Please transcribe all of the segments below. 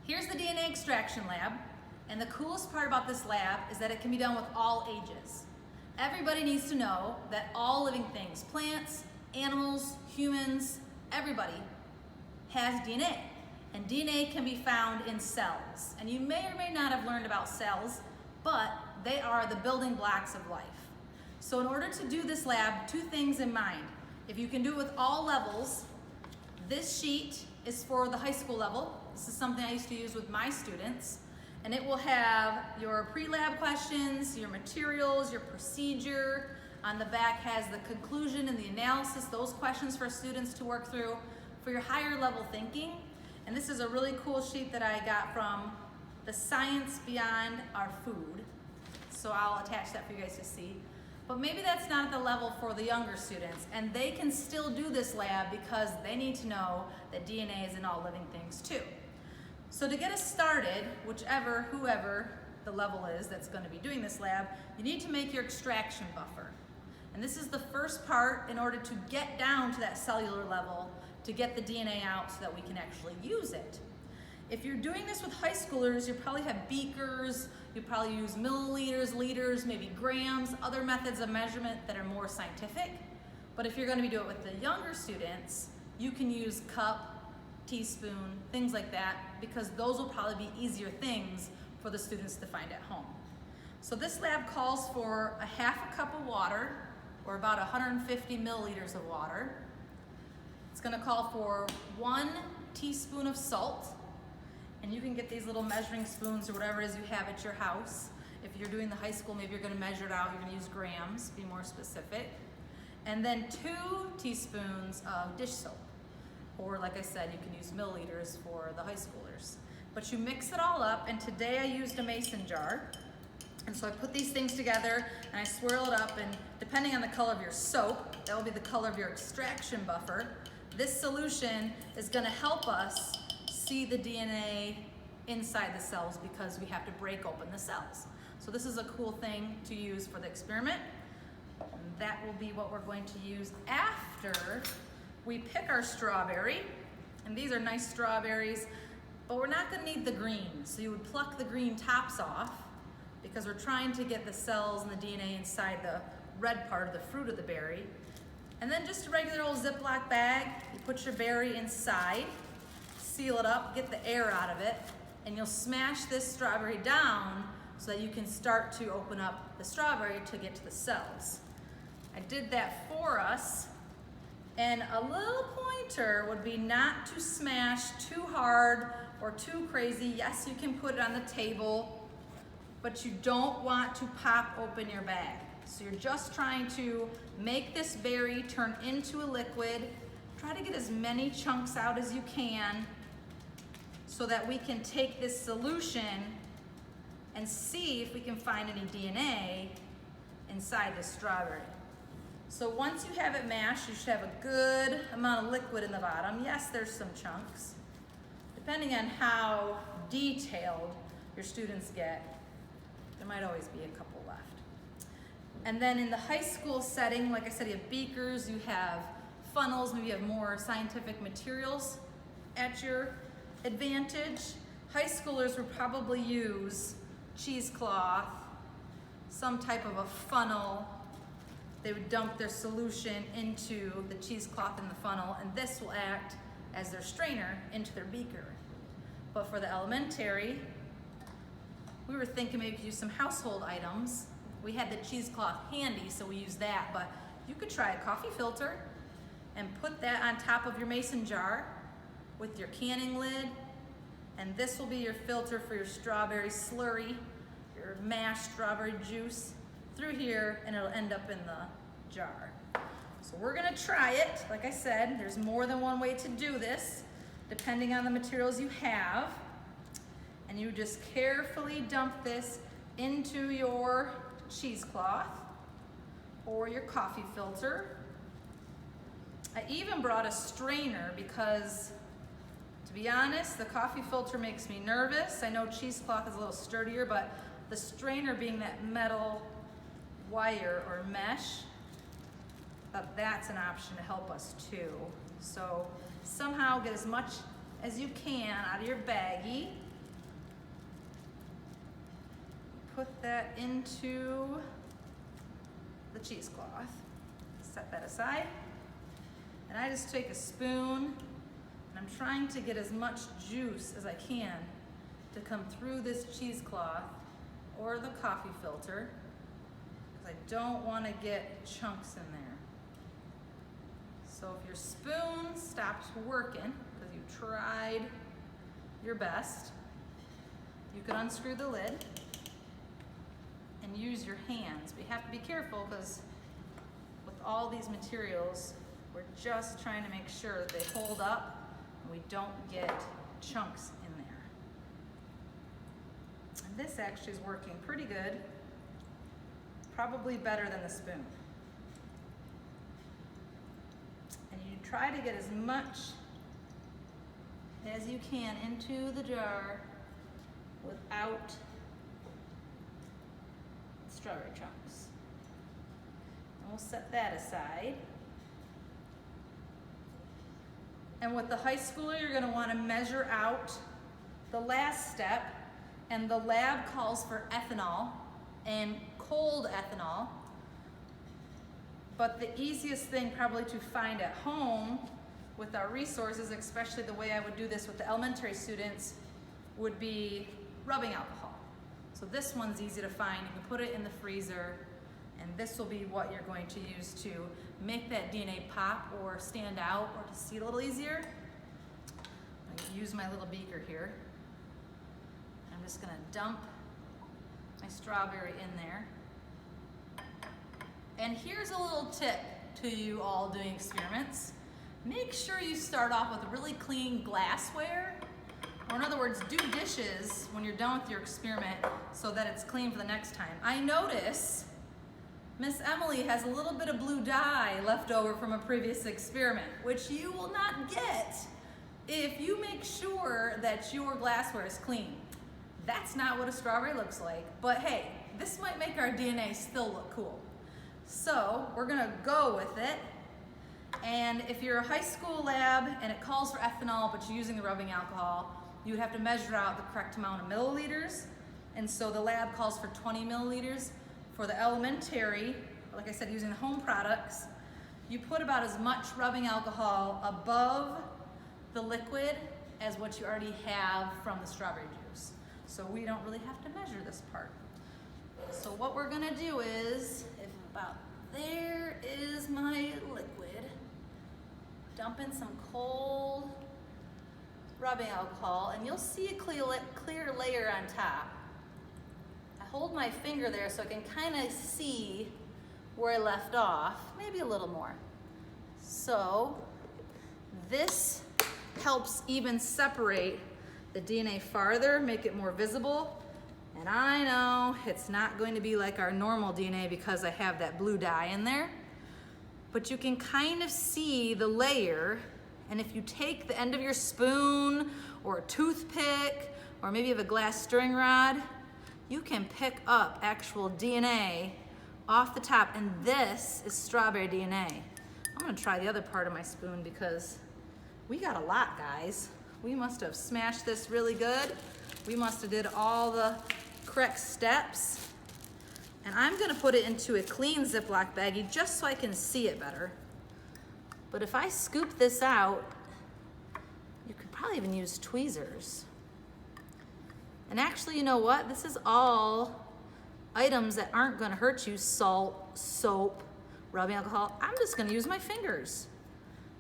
Here's the DNA extraction lab, and the coolest part about this lab is that it can be done with all ages. Everybody needs to know that all living things, plants, animals, humans, everybody has DNA. And DNA can be found in cells. And you may or may not have learned about cells, but they are the building blocks of life. So in order to do this lab, two things in mind. If you can do it with all levels, this sheet is for the high school level. This is something I used to use with my students. And it will have your pre-lab questions, your materials, your procedure. On the back has the conclusion and the analysis, those questions for students to work through for your higher level thinking. And this is a really cool sheet that I got from the Science Beyond Our Food. So I'll attach that for you guys to see. But maybe that's not at the level for the younger students, and they can still do this lab because they need to know that DNA is in all living things too. So to get us started, whoever the level is that's going to be doing this lab, you need to make your extraction buffer. And this is the first part in order to get down to that cellular level to get the DNA out so that we can actually use it. If you're doing this with high schoolers, you probably have beakers, you probably use milliliters, liters, maybe grams, other methods of measurement that are more scientific. But if you're going to be doing it with the younger students, you can use cup, teaspoon, things like that, because those will probably be easier things for the students to find at home. So this lab calls for a half a cup of water, or about 150 milliliters of water. It's going to call for 1 teaspoon of salt, and you can get these little measuring spoons or whatever it is you have at your house. If you're doing the high school, maybe you're going to measure it out, you're going to use grams, be more specific. And then 2 teaspoons of dish soap, or like I said, you can use milliliters for the high schoolers. But you mix it all up, and today I used a mason jar. And so I put these things together and I swirl it up, and depending on the color of your soap, that will be the color of your extraction buffer. This solution is going to help us see the DNA inside the cells because we have to break open the cells. So this is a cool thing to use for the experiment. And that will be what we're going to use after we pick our strawberry. And these are nice strawberries, but we're not going to need the green. So you would pluck the green tops off because we're trying to get the cells and the DNA inside the red part of the fruit of the berry. And then just a regular old Ziploc bag, you put your berry inside, seal it up, get the air out of it, and you'll smash this strawberry down so that you can start to open up the strawberry to get to the cells. I did that for us, and a little pointer would be not to smash too hard or too crazy. Yes, you can put it on the table, but you don't want to pop open your bag. So you're just trying to make this berry turn into a liquid. Try to get as many chunks out as you can so that we can take this solution and see if we can find any DNA inside the strawberry. So once you have it mashed, you should have a good amount of liquid in the bottom. Yes, there's some chunks. Depending on how detailed your students get, there might always be a couple left. And then in the high school setting, like I said, you have beakers, you have funnels, maybe you have more scientific materials at your advantage. High schoolers would probably use cheesecloth, some type of a funnel. They would dump their solution into the cheesecloth in the funnel, and this will act as their strainer into their beaker. But for the elementary, we were thinking maybe use some household items. We had the cheesecloth handy, so we used that, but you could try a coffee filter and put that on top of your mason jar with your canning lid, and this will be your filter for your strawberry slurry, your mashed strawberry juice through here, and it'll end up in the jar. So we're gonna try it. Like I said, there's more than one way to do this, depending on the materials you have. And you just carefully dump this into your cheesecloth or your coffee filter. I even brought a strainer because, to be honest, the coffee filter makes me nervous. I know cheesecloth is a little sturdier, but the strainer being that metal wire or mesh, that's an option to help us too. So somehow get as much as you can out of your baggie put that into the cheesecloth. Set that aside. And I just take a spoon and I'm trying to get as much juice as I can to come through this cheesecloth or the coffee filter, because I don't want to get chunks in there. So if your spoon stops working because you tried your best, you can unscrew the lid and use your hands. But you have to be careful because with all these materials, we're just trying to make sure that they hold up and we don't get chunks in there. And this actually is working pretty good, probably better than the spoon. And you try to get as much as you can into the jar without strawberry chunks. And we'll set that aside. And with the high schooler, you're gonna wanna measure out the last step, and the lab calls for ethanol and cold ethanol. But the easiest thing probably to find at home with our resources, especially the way I would do this with the elementary students, would be rubbing alcohol. So this one's easy to find. You can put it in the freezer, and this will be what you're going to use to make that DNA pop or stand out or to see it a little easier. I'm going to use my little beaker here. I'm just going to dump my strawberry in there. And here's a little tip to you all doing experiments. Make sure you start off with really clean glassware, or in other words, do dishes when you're done with your experiment so that it's clean for the next time. I notice Miss Emily has a little bit of blue dye left over from a previous experiment, which you will not get if you make sure that your glassware is clean. That's not what a strawberry looks like, but hey, this might make our DNA still look cool. So we're gonna go with it. And if you're a high school lab and it calls for ethanol, but you're using the rubbing alcohol, you would have to measure out the correct amount of milliliters. And so the lab calls for 20 milliliters. For the elementary, like I said, using the home products, you put about as much rubbing alcohol above the liquid as what you already have from the strawberry juice. So we don't really have to measure this part. So what we're gonna do is, if about there is my liquid, dump in some cold rubbing alcohol, and you'll see a clear layer on top. I hold my finger there so I can kind of see where I left off, maybe a little more. So this helps even separate the DNA farther, make it more visible. And I know it's not going to be like our normal DNA because I have that blue dye in there, but you can kind of see the layer. And if you take the end of your spoon or a toothpick, or maybe you have a glass stirring rod, you can pick up actual DNA off the top, and this is strawberry DNA. I'm gonna try the other part of my spoon because we got a lot, guys. We must have smashed this really good. We must have did all the correct steps. And I'm gonna put it into a clean Ziploc baggie just so I can see it better. But if I scoop this out, you could probably even use tweezers. And actually, you know what? This is all items that aren't gonna hurt you. Salt, soap, rubbing alcohol. I'm just gonna use my fingers.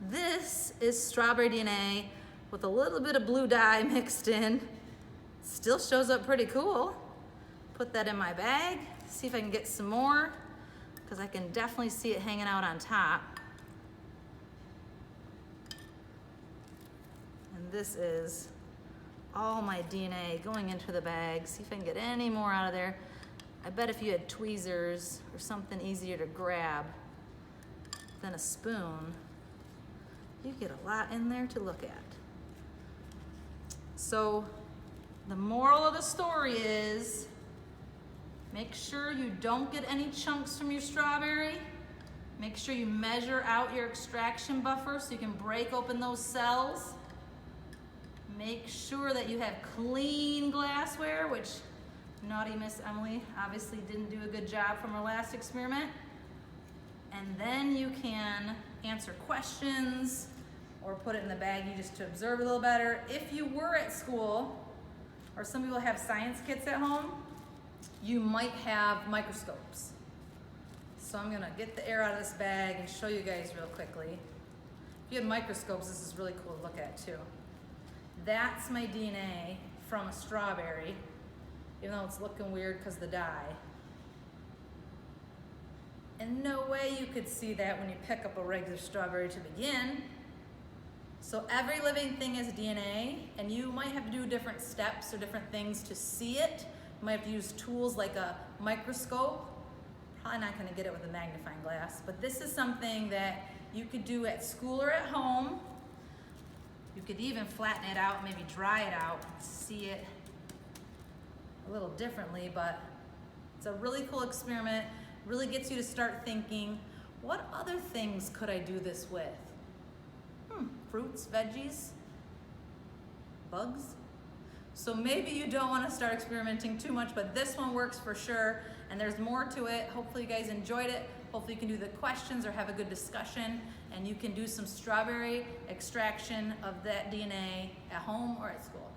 This is strawberry DNA with a little bit of blue dye mixed in. Still shows up pretty cool. Put that in my bag, see if I can get some more, because I can definitely see it hanging out on top. And this is all my DNA going into the bag. See if I can get any more out of there. I bet if you had tweezers or something easier to grab than a spoon, you get a lot in there to look at. So the moral of the story is, make sure you don't get any chunks from your strawberry. Make sure you measure out your extraction buffer so you can break open those cells. Make sure that you have clean glassware, which Naughty Miss Emily obviously didn't do a good job from her last experiment. And then you can answer questions or put it in the baggie just to observe a little better. If you were at school, or some people have science kits at home, you might have microscopes. So I'm gonna get the air out of this bag and show you guys real quickly. If you had microscopes, this is really cool to look at too. That's my DNA from a strawberry, even though it's looking weird because of the dye. And no way you could see that when you pick up a regular strawberry to begin. So every living thing is DNA, and you might have to do different steps or different things to see it. You might have to use tools like a microscope. Probably not gonna get it with a magnifying glass, but this is something that you could do at school or at home. You could even flatten it out, maybe dry it out, and see it a little differently, but it's a really cool experiment. Really gets you to start thinking, what other things could I do this with? Fruits, veggies, bugs. So maybe you don't want to start experimenting too much, but this one works for sure, and there's more to it. Hopefully you guys enjoyed it. Hopefully you can do the questions or have a good discussion, and you can do some strawberry extraction of that DNA at home or at school.